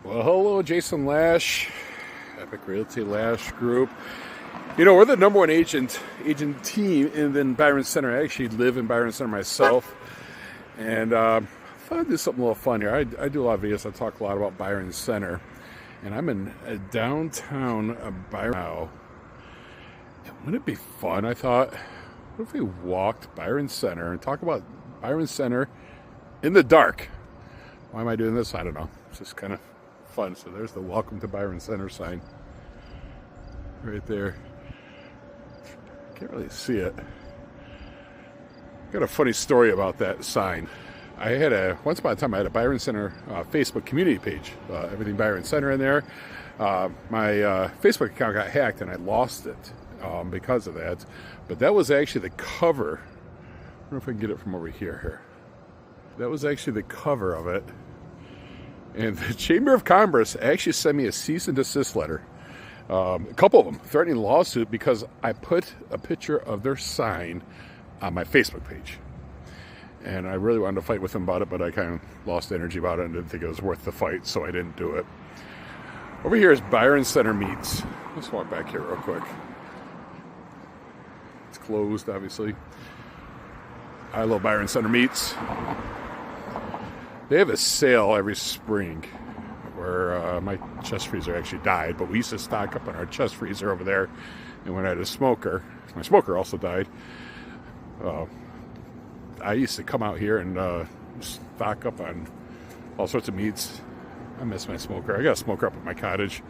Well, hello, Jason Lash, Epic Realty Lash Group. You know, we're the number one agent team in Byron Center. I actually live in Byron Center myself, and I thought I'd do something a little fun here. I do a lot of videos. I talk a lot about Byron Center, and I'm in downtown Byron now. And wouldn't it be fun? I thought, what if we walked Byron Center and talk about Byron Center in the dark? Why am I doing this? I don't know. It's just kind of fun. So there's the Welcome to Byron Center sign right there. Can't really see it. Got a funny story about that sign. Once upon a time I had a Byron Center Facebook community page, everything Byron Center in there. My Facebook account got hacked and I lost it because of that. But that was actually the cover. I don't know if I can get it from over here. That was actually the cover of it. And the Chamber of Commerce actually sent me a cease and desist letter. A couple of them threatening a lawsuit because I put a picture of their sign on my Facebook page. And I really wanted to fight with them about it, but I kind of lost energy about it and didn't think it was worth the fight, so I didn't do it. Over here is Byron Center Meats. Let's walk back here real quick. It's closed, obviously. I love Byron Center Meats. They have a sale every spring where my chest freezer actually died, but we used to stock up on our chest freezer over there. And when I had a smoker, my smoker also died. I used to come out here and stock up on all sorts of meats. I miss my smoker. I got a smoker up at my cottage.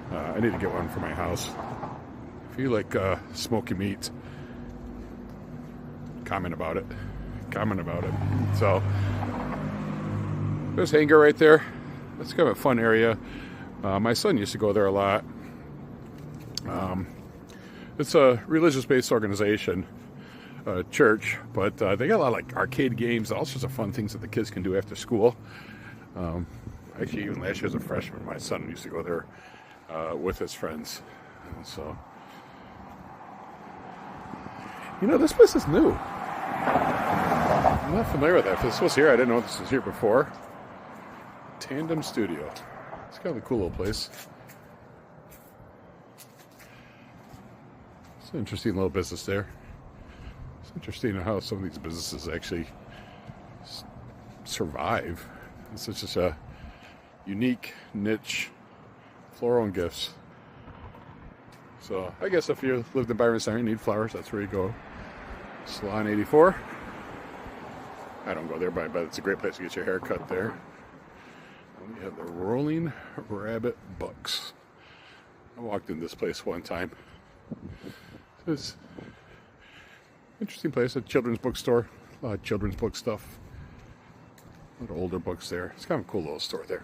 I need to get one for my house. If you like smoky meat, comment about it. So there's Hanger right there. That's kind of a fun area. My son used to go there a lot. It's a religious-based organization, church, but they got a lot of like arcade games, all sorts of fun things that the kids can do after school. Actually, even last year as a freshman, my son used to go there with his friends. And so, you know, this place is new. I'm not familiar with that. If this was here, I didn't know this was here before. Tandem Studio. It's kind of a cool little place. It's an interesting little business there. It's interesting how some of these businesses actually survive. It's just a unique niche, floral and gifts. So I guess if you lived in Byron Center, you need flowers. That's where you go. Salon 84. I don't go there, but it's a great place to get your hair cut there. And we have the Rolling Rabbit Books. I walked in this place one time. It's an interesting place, a children's bookstore. A lot of children's book stuff. A lot of older books there. It's kind of a cool little store there.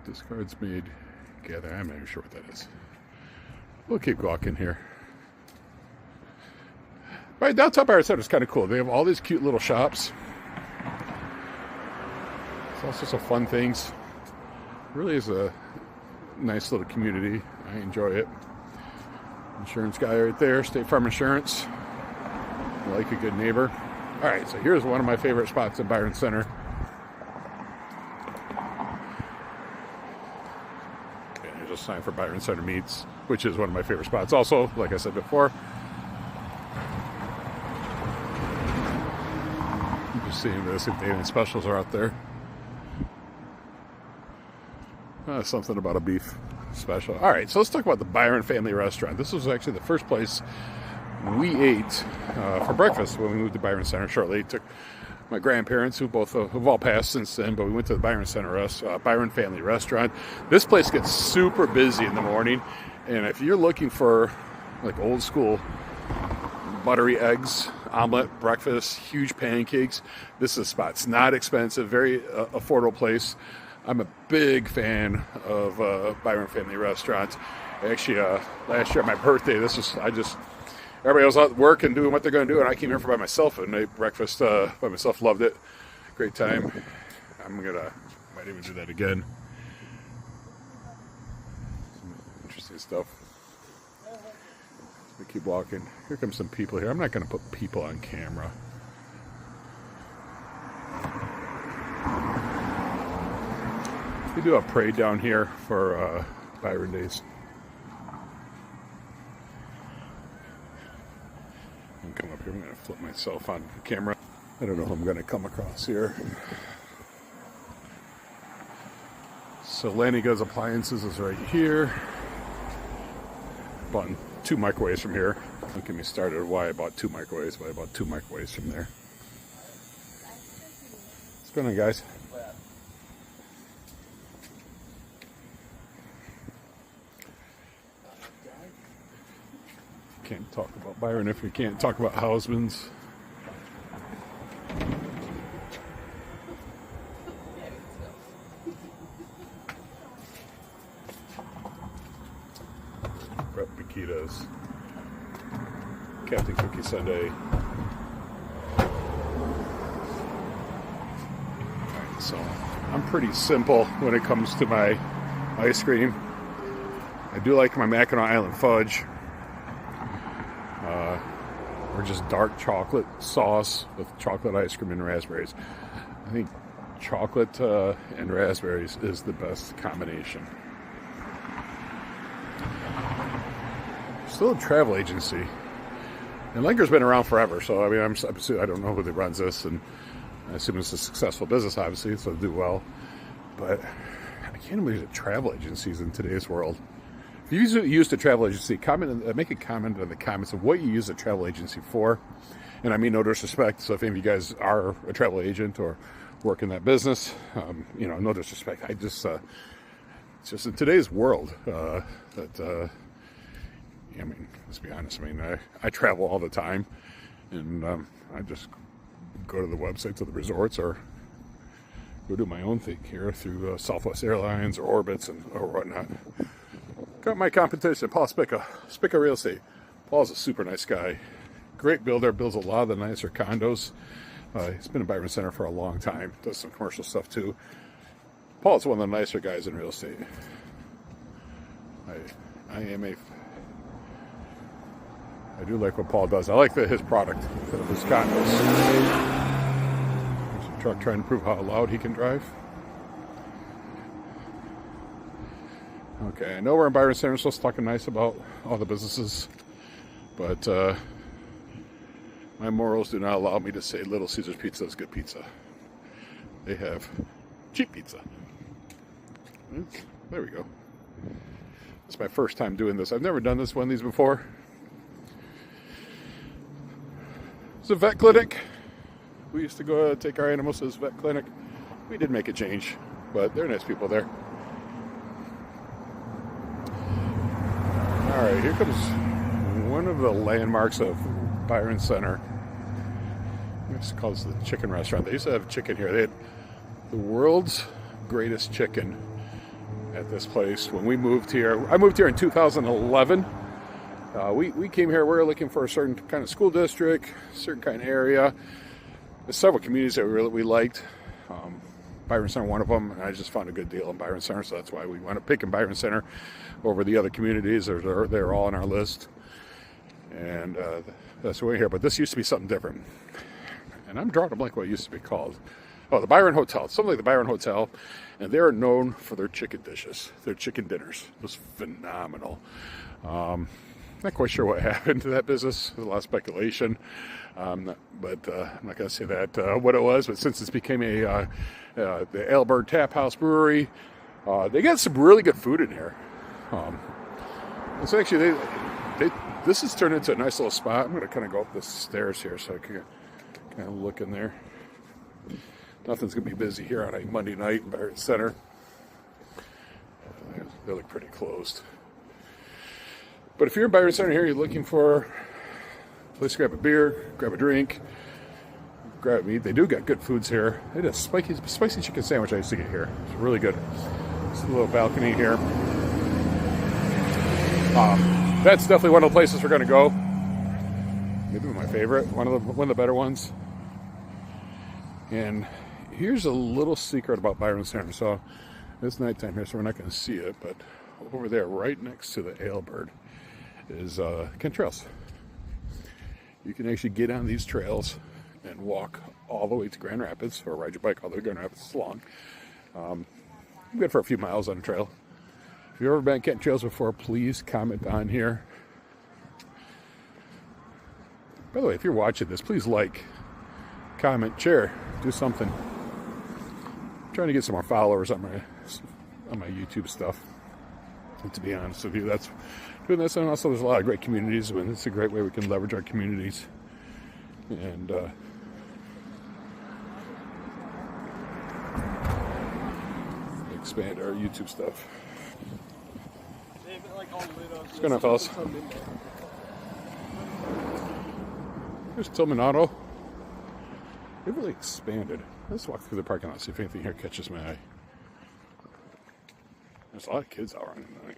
Discards made gather. I'm not even sure what that is. We'll keep walking here. Right, downtown Byron Center is kind of cool. They have all these cute little shops. It's all sorts of fun things. It really is a nice little community. I enjoy it. Insurance guy right there, State Farm Insurance. Like a good neighbor. All right, so here's one of my favorite spots in Byron Center. And here's a sign for Byron Center Meats, which is one of my favorite spots. Also, like I said before, I'm just seeing this if any specials are out there. Something about a beef special. All right, so let's talk about the Byron Family Restaurant. This was actually the first place we ate for breakfast when we moved to Byron Center shortly. Took my grandparents, who've all passed since then, but we went to the Byron Center Byron Family Restaurant. This place gets super busy in the morning, and if you're looking for like old school buttery eggs, omelet, breakfast, huge pancakes, this is a spot. It's not expensive, very affordable place. I'm a big fan of Byron Family Restaurant. Actually, last year on my birthday, everybody was out at work and doing what they're going to do, and I came here by myself and ate breakfast by myself. Loved it. Great time. Might even do that again. Some interesting stuff. We keep walking. Here comes some people here. I'm not going to put people on camera. They do a parade down here for Byron Days. I'm gonna come up here. I'm going to flip myself on camera. I don't know who I'm going to come across here. So Lanigan's Appliances is right here. Bought 2 microwaves from here. Don't get me started on why I bought 2 microwaves, but I bought 2 microwaves from there. What's going on, guys? Can't talk about Byron if you can't talk about Hausman's. Brett Bakita's Captain Cookie Sundae. Alright, so I'm pretty simple when it comes to my ice cream. I do like my Mackinac Island fudge. Or just dark chocolate sauce with chocolate ice cream and raspberries. I think chocolate and raspberries is the best combination. Still a travel agency. And Linger's been around forever, so I mean, I don't know who runs this, and I assume it's a successful business, obviously, so it'll do well. But I can't believe that travel agencies in today's world. If you use a travel agency, make a comment in the comments of what you use a travel agency for. And I mean no disrespect. So if any of you guys are a travel agent or work in that business, no disrespect. I just, it's just in today's world I mean, let's be honest. I mean, I travel all the time, and I just go to the websites of the resorts or go do my own thing here through Southwest Airlines or Orbitz or whatnot. Got my competition, Paul Spica Real Estate. Paul's a super nice guy. Great builder, builds a lot of the nicer condos. He's been in Byron Center for a long time. Does some commercial stuff too. Paul's one of the nicer guys in real estate. I do like what Paul does. I like his product of his condos. There's a truck trying to prove how loud he can drive. Okay, I know we're in Byron Center, so it's talking nice about all the businesses, but my morals do not allow me to say Little Caesars Pizza is good pizza. They have cheap pizza. There we go. It's my first time doing this. I've never done one of these before. It's a vet clinic. We used to go take our animals to this vet clinic. We did make a change, but they're nice people there. Alright, here comes one of the landmarks of Byron Center. It's called the chicken restaurant. They used to have chicken here. They had the world's greatest chicken at this place when we moved here. I moved here in 2011. We came here, we were looking for a certain kind of school district, certain kind of area. There's several communities that we liked. Byron Center, one of them, and I just found a good deal in Byron Center, so that's why we wound up picking Byron Center over the other communities. They're all on our list, and that's why we're here. But this used to be something different, and I'm drawing a blank what it used to be called. Oh, the Byron Hotel. Something like the Byron Hotel, and they're known for their chicken dishes. Their chicken dinners. It was phenomenal. Not quite sure what happened to that business. There's a lot of speculation, but I'm not going to say that what it was. But since it's became the Albert Tap House Brewery, they got some really good food in here. So actually, this has turned into a nice little spot. I'm going to kind of go up the stairs here so I can kind of look in there. Nothing's going to be busy here on a Monday night in Byron Center. They look pretty closed. But if you're in Byron Center here, you're looking for a place to grab a beer, grab a drink, grab meat. They do got good foods here. They had a spicy chicken sandwich I used to get here. It's really good. It's a little balcony here. That's definitely one of the places we're going to go. Maybe my favorite, one of the better ones. And here's a little secret about Byron Center. So it's nighttime here, so we're not going to see it, but over there, right next to the Ailbird, is Kent Trails. You can actually get on these trails and walk all the way to Grand Rapids, or ride your bike all the way to Grand Rapids. It's long. I'm good for a few miles on a trail. If you've ever been Kent Trails before, please comment on here. By the way, if you're watching this, please like, comment, share, do something. I'm trying to get some more followers on my YouTube stuff. And to be honest with you, that's doing this. And also, there's a lot of great communities, and it's a great way we can leverage our communities and expand our YouTube stuff. What's going on, fellas? Here's Tillman Auto. They've really expanded. Let's walk through the parking lot, see if anything here catches my eye. There's a lot of kids out running tonight.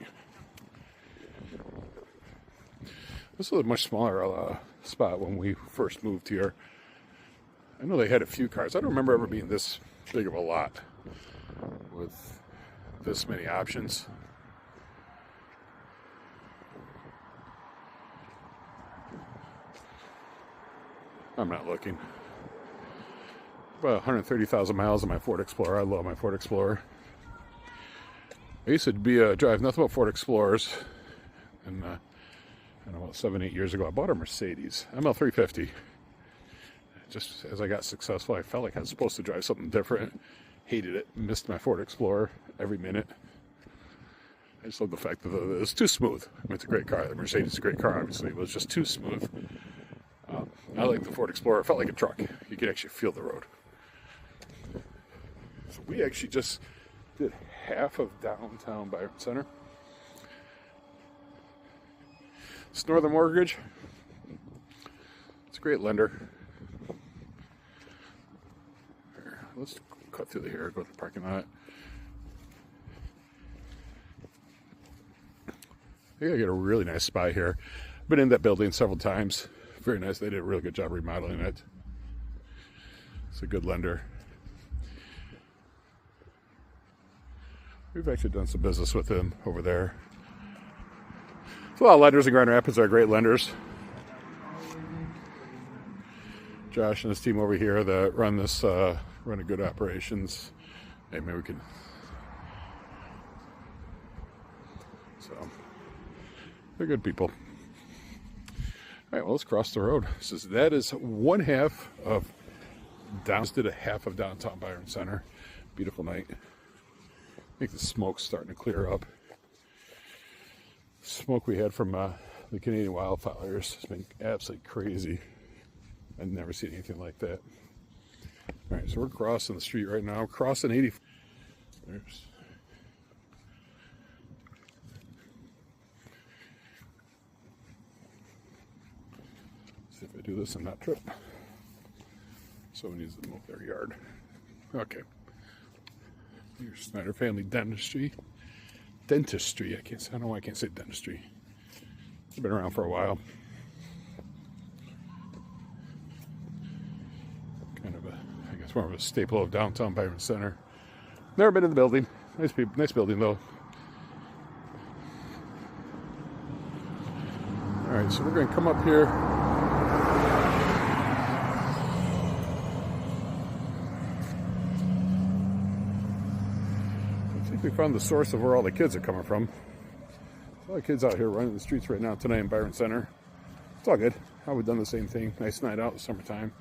This was a much smaller spot when we first moved here. I know they had a few cars. I don't remember ever being this big of a lot with this many options. I'm not looking. About 130,000 miles on my Ford Explorer. I love my Ford Explorer. I used to drive nothing but Ford Explorers, and I don't know, about 7-8 years ago, I bought a Mercedes ML350. Just as I got successful, I felt like I was supposed to drive something different. Hated it. Missed my Ford Explorer every minute. I just love the fact that it was too smooth. I mean, it's a great car. The Mercedes is a great car, obviously. It was just too smooth. I like the Ford Explorer. It felt like a truck. You could actually feel the road. So we actually just did half of downtown Byron Center. It's Northern Mortgage. It's a great lender. Here, let's cut through here, go to the parking lot. I think I get a really nice spot here. Been in that building several times. Very nice. They did a really good job remodeling it. It's a good lender. We've actually done some business with them over there. So a lot of lenders in Grand Rapids are great lenders. Josh and his team over here that run this, run a good operations. Hey, maybe we can. So they're good people. All right, well, let's cross the road. So that is one half of did a half of downtown Byron Center. Beautiful night. I think the smoke's starting to clear up. Smoke we had from the Canadian wildfires has been absolutely crazy. I've never seen anything like that. All right, so we're crossing the street right now. Crossing 80. There's. See if I do this and not trip. Someone needs to move their yard. Okay. Here's Snyder Family Dentistry. I don't know why I can't say dentistry. It's been around for a while. Kind of I guess more of a staple of downtown Byron Center. Never been in the building. Nice building though. All right, so we're going to come up here. I think we found the source of where all the kids are coming from. There's a lot of kids out here running the streets right now tonight in Byron Center. It's all good. I would have done the same thing. Nice night out in the summertime.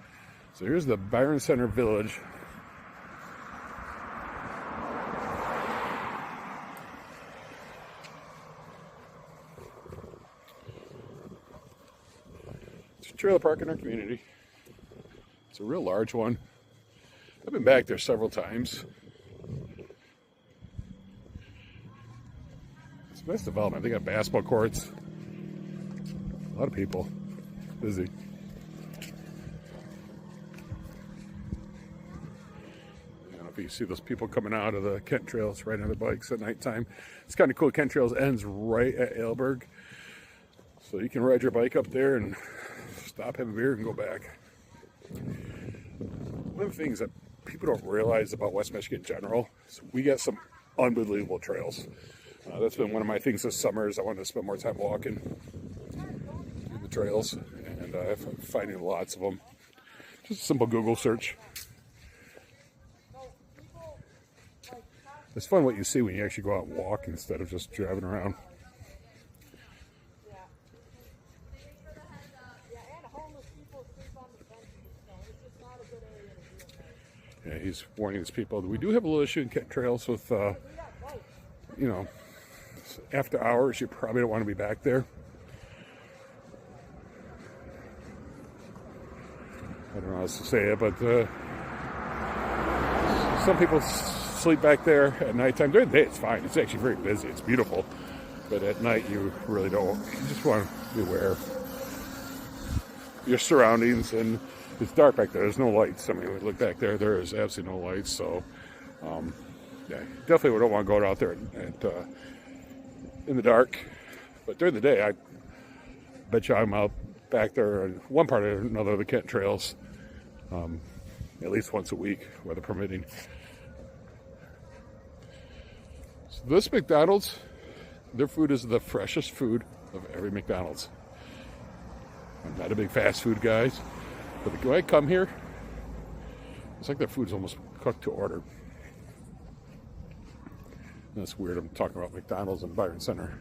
So here's the Byron Center Village. It's a trailer park in our community. It's a real large one. I've been back there several times. It's a nice development. They got basketball courts. A lot of people. Busy. I don't know if you see those people coming out of the Kent Trails riding on their bikes at nighttime. It's kind of cool. Kent Trails ends right at Aylburg. So you can ride your bike up there and stop, have a beer, and go back. One of the things that people don't realize about West Michigan in general is we got some unbelievable trails. That's been one of my things this summer is I wanted to spend more time walking in the trails, and I'm finding lots of them. Just a simple Google search. It's fun what you see when you actually go out and walk instead of just driving around. Yeah, he's warning his people. We do have a little issue in Kent Trails with, you know, after hours, you probably don't want to be back there. I don't know how else to say it, but some people sleep back there at nighttime. During the day, it's fine. It's actually very busy. It's beautiful. But at night, you really don't. You just want to be aware of your surroundings. And it's dark back there. There's no lights. I mean, we look back there. There is absolutely no lights. So, yeah, definitely don't want to go out there in the dark. But during the day, I bet you I'm out back there in one part or another of the Kent Trails at least once a week, weather permitting. So this McDonald's, their food is the freshest food of every McDonald's. I'm not a big fast food guy, but when I come here, it's like their food's almost cooked to order. And that's weird. I'm talking about McDonald's in Byron Center.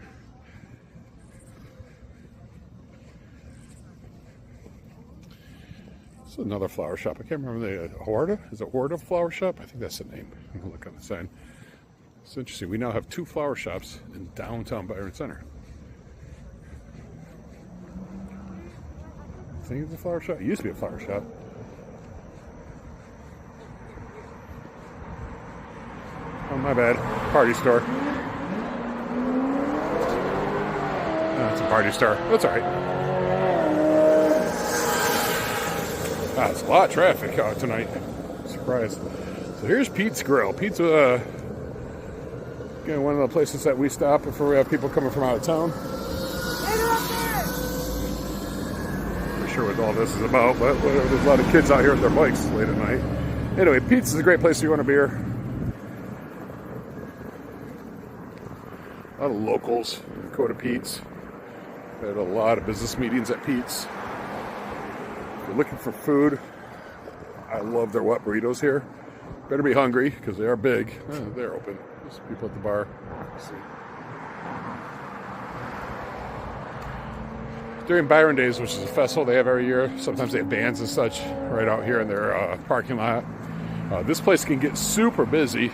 This is another flower shop. I can't remember the Horta. Is it Horta Flower Shop? I think that's the name. I'm gonna look on the sign. It's interesting. We now have 2 flower shops in downtown Byron Center. I think it's a flower shop. It used to be a flower shop. Oh, my bad. Party store. Oh, it's a party store. That's all right. Ah, it's a lot of traffic out tonight. Surprised. So here's Pete's Grill. Pete's again, one of the places that we stop if we have people coming from out of town. Not sure what all this is about, but there's a lot of kids out here with their bikes late at night. Anyway, Pete's is a great place if you want a beer. A lot of locals go to Pete's. We had a lot of business meetings at Pete's. If you're looking for food, I love their wet burritos here. Better be hungry because they are big. They're open. There's people at the bar. Let's see. During Byron Days, which is a festival they have every year, sometimes they have bands and such right out here in their parking lot. This place can get super busy.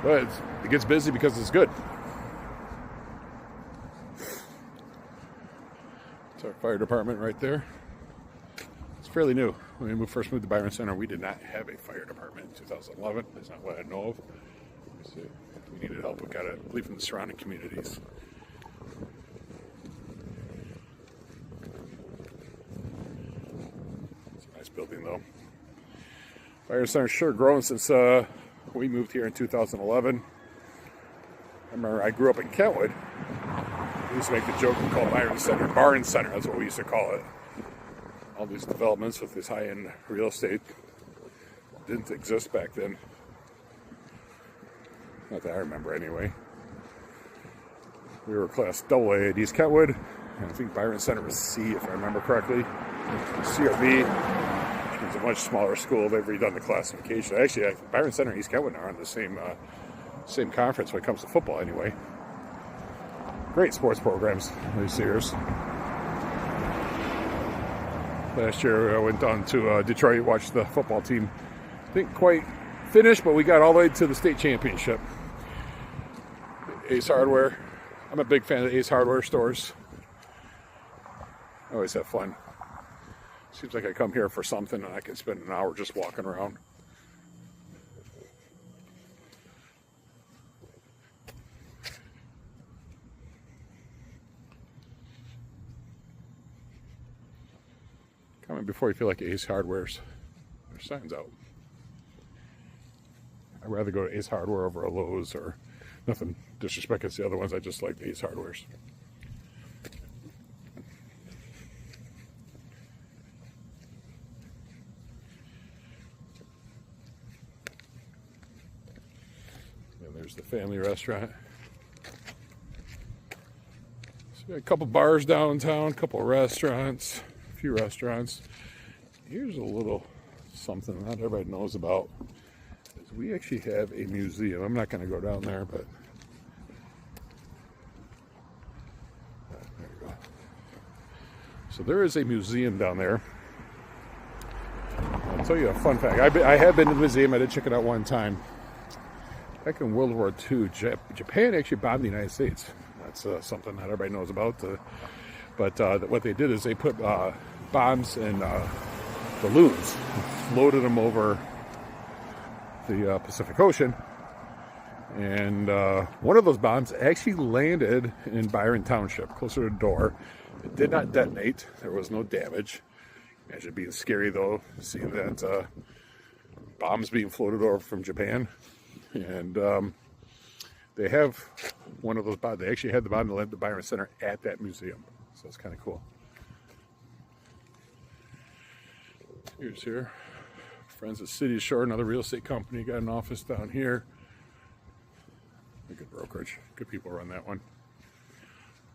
But it gets busy because it's good. It's our fire department right there. It's fairly new. When we first moved to Byron Center, we did not have a fire department in 2011. That's not what I know of. So we needed help. We got it, I believe, from the surrounding communities. It's a nice building, though. Byron Center's sure grown since we moved here in 2011. I remember I grew up in Kentwood. We used to make the joke we called Byron Center Barn Center. That's what we used to call it. All these developments with this high-end real estate didn't exist back then. Not that I remember, anyway. We were class AA at East Kentwood. And I think Byron Center was C, if I remember correctly. C or B. It's a much smaller school. They've redone the classification. Actually, Byron Center and East Kentwood are on the same conference when it comes to football, anyway. Great sports programs these years. Last year, I went down to Detroit, watched the football team. Didn't quite finish, but we got all the way to the state championship. Ace Hardware. I'm a big fan of the Ace Hardware stores. I always have fun. Seems like I come here for something and I can spend an hour just walking around. Comment before you feel like Ace Hardware's. There's signs out. I'd rather go to Ace Hardware over a Lowe's, or nothing disrespect against the other ones. I just like Ace Hardware's. And there's the family restaurant. So we got a couple bars downtown, a couple restaurants. Few restaurants. Here's a little something not everybody knows about. So we actually have a museum. I'm not going to go down there, but there you go. So there is a museum down there. I'll tell you a fun fact. I have been to the museum. I did check it out one time. Back in World War II, Japan actually bombed the United States. That's something that everybody knows about. But what they did is they put bombs in balloons and floated them over the Pacific Ocean. And one of those bombs actually landed in Byron Township, closer to the door. It did not detonate. There was no damage. Imagine being scary, though, seeing that bombs being floated over from Japan. And they have one of those bombs. They actually had the bomb that led to Byron Center at that museum. So it's kind of cool. Here's here. Friends at City Shore, another real estate company. Got an office down here. A good brokerage. Good people run that one.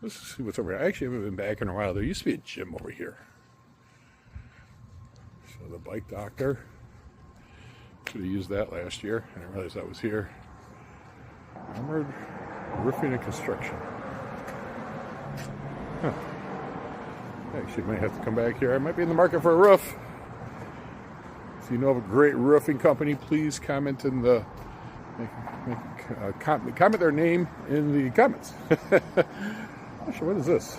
Let's see what's over here. I actually haven't been back in a while. There used to be a gym over here. So the bike doctor. Should have used that last year. I didn't realize that was here. Armored roofing and construction. Huh. I actually might have to come back here. I might be in the market for a roof. If you know of a great roofing company, please comment in the comment their name in the comments. Actually, what is this?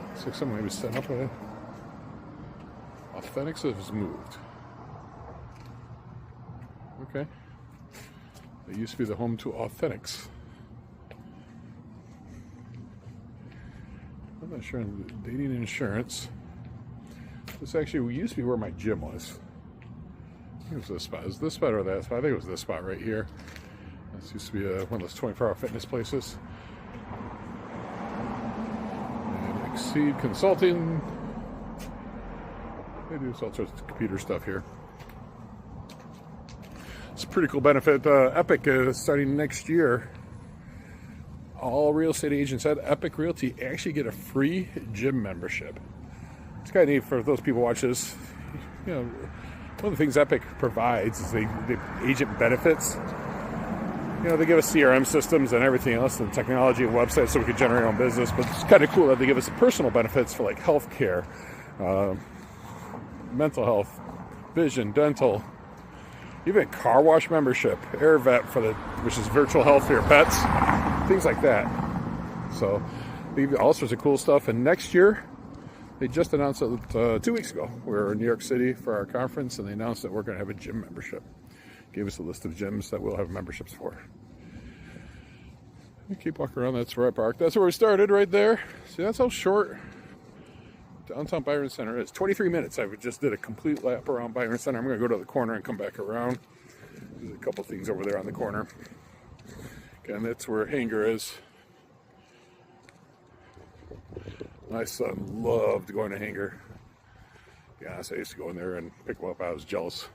Looks like someone maybe setting up a Authentics has moved. Okay. They used to be the home to Authentics. I'm not sure. Dating and insurance. This actually used to be where my gym was. I think it was this spot. Is this spot or that spot? I think it was this spot right here. This used to be one of those 24-hour fitness places. And Exceed Consulting. They do all sorts of computer stuff here. It's a pretty cool benefit. Epic is starting next year. All real estate agents at Epic Realty actually get a free gym membership. It's kind of neat for those people watch this. You know, one of the things Epic provides is the agent benefits. You know, they give us CRM systems and everything else, and technology and websites, so we can generate our own business. But it's kind of cool that they give us personal benefits for like healthcare, mental health, vision, dental, even car wash membership, AirVet which is virtual health for your pets, things like that. So they give you all sorts of cool stuff. And next year, they just announced it 2 weeks ago. We were in New York City for our conference, and they announced that we're going to have a gym membership. Gave us a list of gyms that we'll have memberships for. We keep walking around. That's where I parked. That's where we started, right there. See, that's how short downtown Byron Center is. 23 minutes. I just did a complete lap around Byron Center. I'm going to go to the corner and come back around. There's a couple things over there on the corner. Again, that's where Hanger is. My son loved going to Hanger. Yeah, so I used to go in there and pick them up. I was jealous.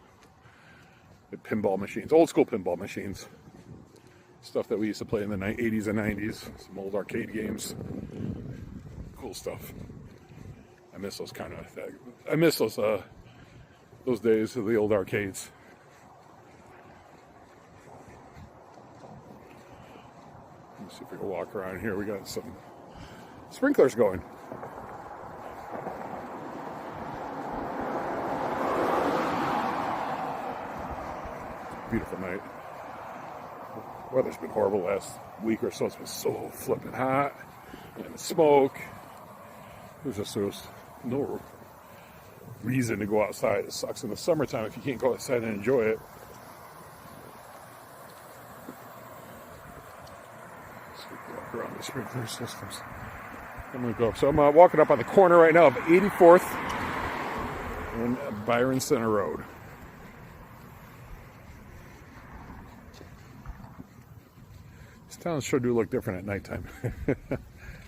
The pinball machines, old school pinball machines. Stuff that we used to play in the 80s and 90s. Some old arcade games. Cool stuff. I miss those I miss those days of the old arcades. Let's see if we can walk around here. We got some sprinklers going. Beautiful night. Weather's been horrible last week or so. It's been so flipping hot and smoke. There's no reason to go outside. It sucks in the summertime if you can't go outside and enjoy it. So we can walk around the sprinkler systems. I'm going to go up. So I'm walking up on the corner right now of 84th and Byron Center Road. These towns sure do look different at nighttime.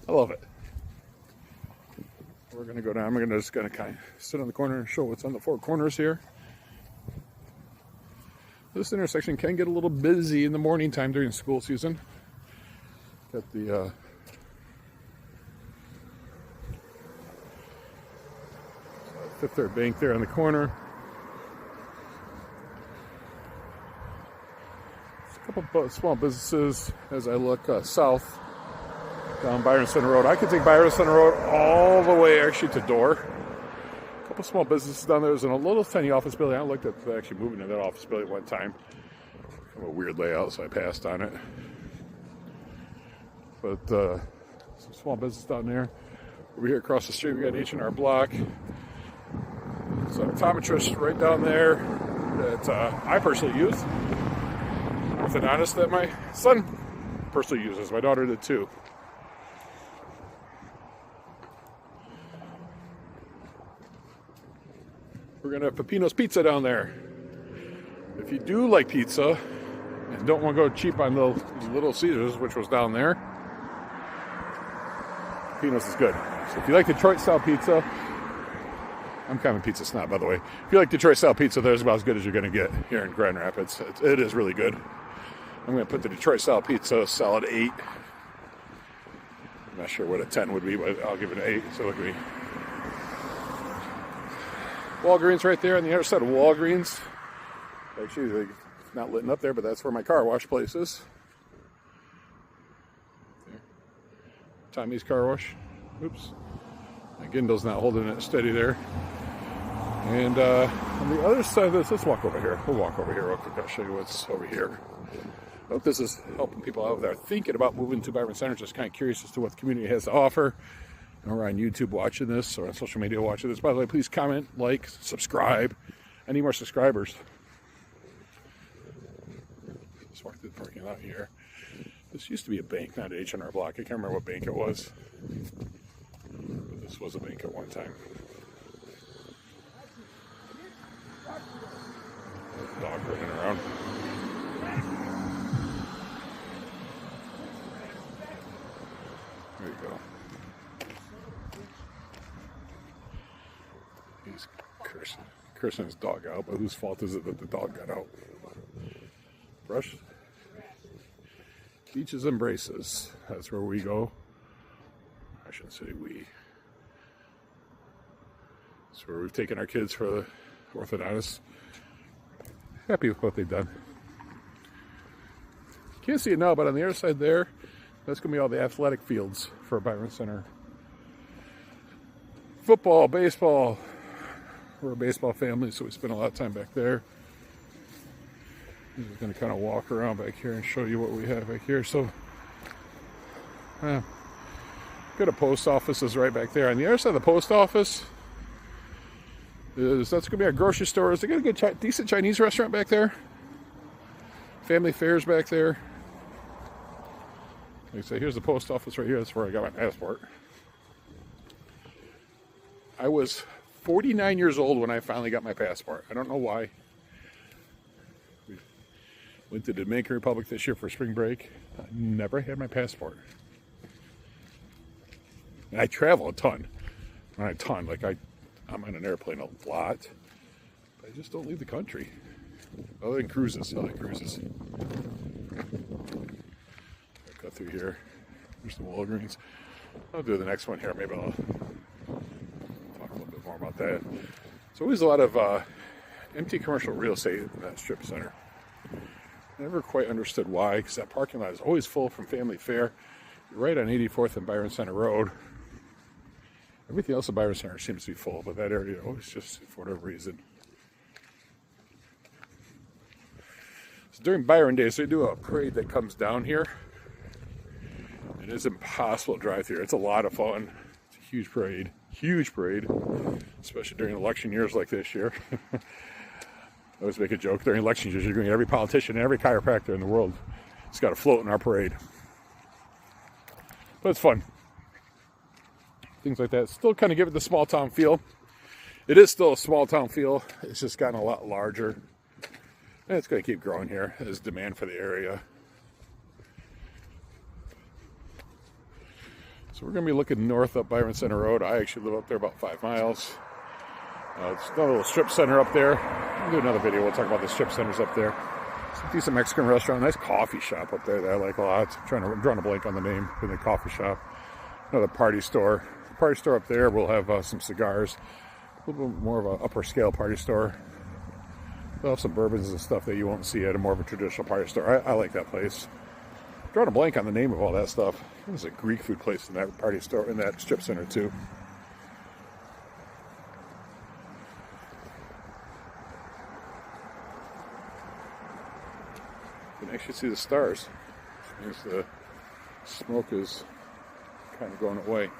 I love it. We're going to go down. I'm just going to kind of sit on the corner and show what's on the four corners here. This intersection can get a little busy in the morning time during school season. Got the Fifth Third Bank there on the corner. small businesses as I look south down Byron Center Road. I could take Byron Center Road all the way actually to Door. A couple small businesses down there. There's a little tiny office building. I looked at actually moving to that office building one time. Kind of a weird layout, so I passed on it. But some small business down there. Over here across the street, we got H&R Block. There's an optometrist right down there that I personally use. Orthodontist that my son personally uses. My daughter did too. We're going to have Peppino's Pizza down there. If you do like pizza and don't want to go cheap on the Little Caesars, which was down there, Peppino's is good. So if you like Detroit-style pizza, I'm kind of a pizza snob, by the way. If you like Detroit-style pizza, there's about as good as you're going to get here in Grand Rapids. It is really good. I'm going to put the Detroit-style pizza a solid 8. I'm not sure what a 10 would be, but I'll give it an 8. So look at me. Walgreens right there on the other side of Walgreens. Actually, they're not lit up there, but that's where my car wash place is. There. Tommy's Car Wash. Oops. My Gindle's not holding it steady there. And on the other side of this, let's walk over here. We'll walk over here real quick. I'll show you what's over here. I hope this is helping people out that are thinking about moving to Byron Center. Just kind of curious as to what the community has to offer. Or on YouTube watching this, or on social media watching this. By the way, please comment, like, subscribe. I need more subscribers. Let's walk through the parking lot here. This used to be a bank, not H&R Block. I can't remember what bank it was. But this was a bank at one time. Dog running around. There you go. He's cursing his dog out, but whose fault is it that the dog got out? Brush. Beaches and Braces. That's where we go. I shouldn't say we. That's where we've taken our kids for the orthodontist. Happy with what they've done. Can't see it now, but on the other side there, that's going to be all the athletic fields for Byron Center. Football, baseball. We're a baseball family, so we spend a lot of time back there. I'm just going to kind of walk around back here and show you what we have back here. So, got a post office is right back there. On the other side of the post office that's going to be our grocery stores. They got a good, decent Chinese restaurant back there. Family Fairs back there. Like I say, here's the post office right here. That's where I got my passport. I was 49 years old when I finally got my passport. I don't know why. We went to the Dominican Republic this year for spring break. I never had my passport. And I travel a ton. Not a ton. Like I'm on an airplane a lot. But I just don't leave the country. Other than cruises. I like cruises. I'll cut through here. There's the Walgreens. I'll do the next one here. Maybe I'll talk a little bit more about that. There's always a lot of empty commercial real estate in that strip center. Never quite understood why, because that parking lot is always full from Family Fair. You're right on 84th and Byron Center Road. Everything else at Byron Center seems to be full, but that area always just, for whatever reason. So during Byron Days, they do a parade that comes down here. It is impossible to drive through. It's a lot of fun. It's a huge parade, especially during election years like this year. I always make a joke during election years. You're going to get every politician and every chiropractor in the world. It's got to float in our parade. But it's fun. Things like that. Still kind of give it the small town feel. It is still a small town feel. It's just gotten a lot larger. And it's going to keep growing here. There's demand for the area. So we're going to be looking north up Byron Center Road. I actually live up there about 5 miles. It's another little strip center up there. We'll do another video. We'll talk about the strip centers up there. It's a decent Mexican restaurant. Nice coffee shop up there that I like a lot. I'm drawing a blank on the name for the coffee shop. Another party store. Party store up there. We'll have some cigars. A little bit more of an upper scale party store. They'll have some bourbons and stuff that you won't see at a more of a traditional party store. I like that place. Drawing a blank on the name of all that stuff. There's a Greek food place in that party store, in that strip center too. You can actually see the stars. Which means the smoke is kind of going away.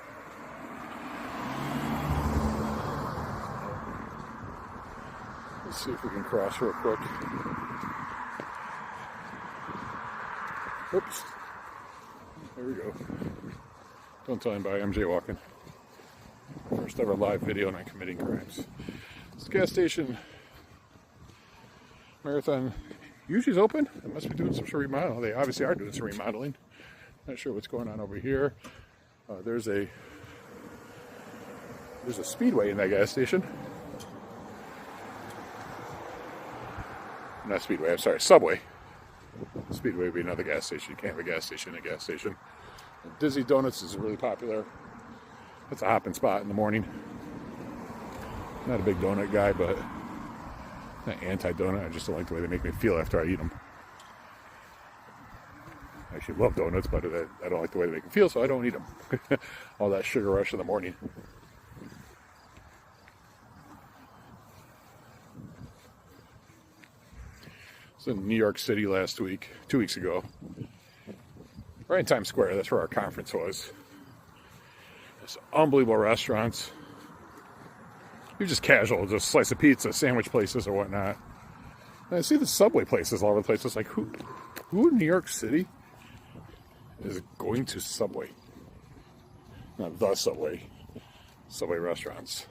Let's see if we can cross real quick. Oops. There we go. Don't tell anybody, I'm jaywalking. First ever live video and I'm committing crimes. This gas station, Marathon, usually is open. They must be doing some sort of remodeling. They obviously are doing some remodeling. Not sure what's going on over here. There's a speedway in that gas station. Not speedway, I'm sorry, Subway. Speedway would be another gas station. You can't have a gas station in a gas station. And Dizzy Donuts is really popular. That's a hopping spot in the morning. Not a big donut guy, but not anti-donut. I just don't like the way they make me feel after I eat them. I actually love donuts, but I don't like the way they make me feel, so I don't eat them. All that sugar rush in the morning. I was in New York City last week, 2 weeks ago. Right in Times Square, that's where our conference was. There's unbelievable restaurants. You're just casual, just slice of pizza, sandwich places or whatnot. And I see the Subway places all over the place. It's like, who in New York City is going to Subway? Not the Subway. Subway restaurants.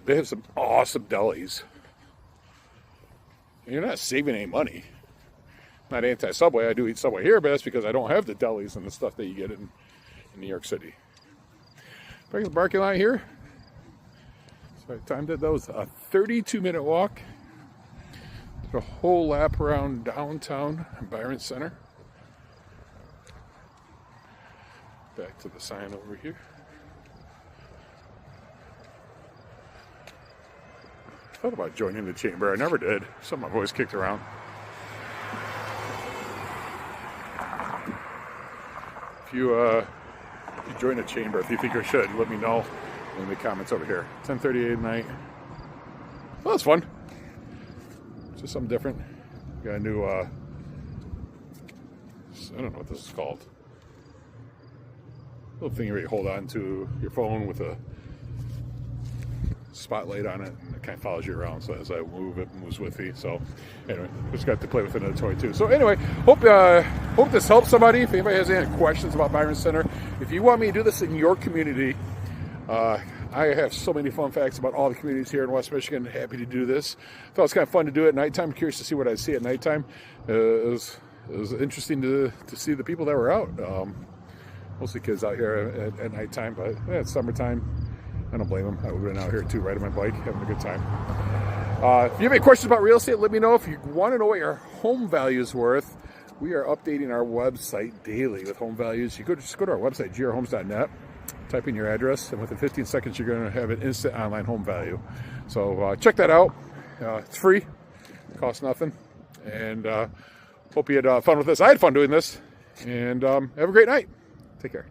They have some awesome delis. And you're not saving any money. Not anti-Subway. I do eat Subway here, but that's because I don't have the delis and the stuff that you get in New York City. Back in the parking lot here. So I timed it. That was a 32-minute walk. Did a whole lap around downtown Byron Center. Back to the sign over here. I thought about joining the chamber. I never did. Something I've always kicked around. If you join a chamber, if you think you should, let me know in the comments over here. 10:38 at night. Well, that's fun. Just something different. Got a new, I don't know what this is called. Little thing where you hold on to your phone with a spotlight on it, and it kind of follows you around. So as I move, it moves with me. So anyway, just got to play with another toy too. So anyway, hope this helps somebody. If anybody has any questions about Byron Center, if you want me to do this in your community, I have so many fun facts about all the communities here in West Michigan. Happy to do this. Thought it was kind of fun to do it at nighttime. Curious to see what I see at nighttime. It was interesting to see the people that were out. Mostly kids out here at nighttime, but it's summertime. I don't blame them. I would have been out here too, riding my bike, having a good time. If you have any questions about real estate, let me know. If you want to know what your home value is worth, we are updating our website daily with home values. You just go to our website, grhomes.net, type in your address, and within 15 seconds, you're going to have an instant online home value. So check that out. It's free. It costs nothing. And hope you had fun with this. I had fun doing this. And have a great night. Take care.